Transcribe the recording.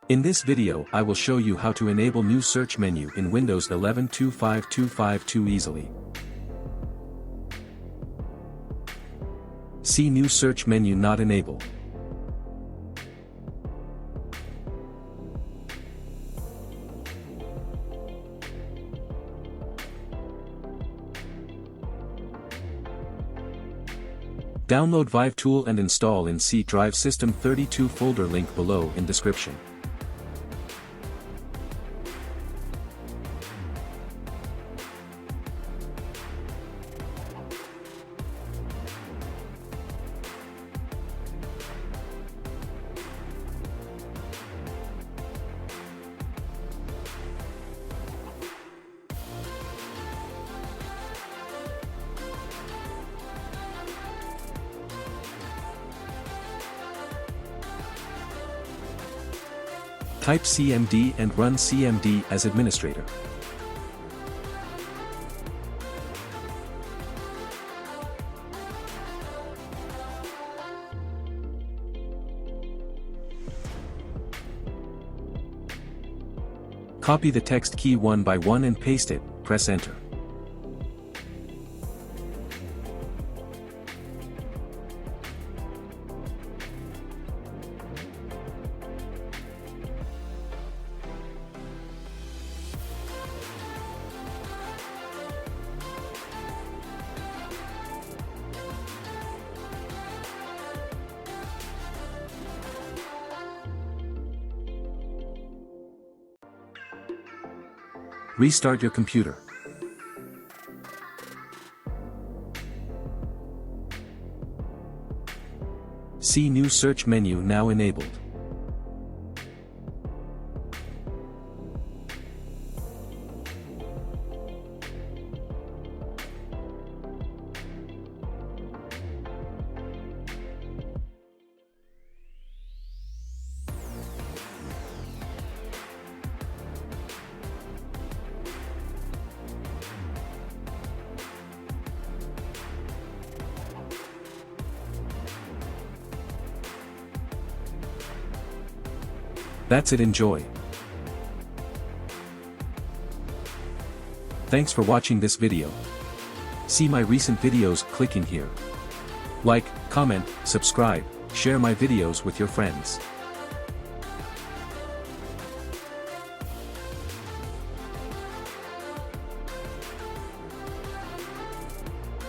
In this video I will show you how to enable new search menu in Windows 11 25252 easily. See new search menu not enabled. Download vivetool and install in C Drive System 32 folder, link below in description. Type CMD and run CMD as administrator. Copy the text key one by one and paste it, press enter. Restart your computer. See new search menu now enabled. That's it, enjoy. Thanks for watching this video. See my recent videos clicking here. Like, comment, subscribe, share my videos with your friends.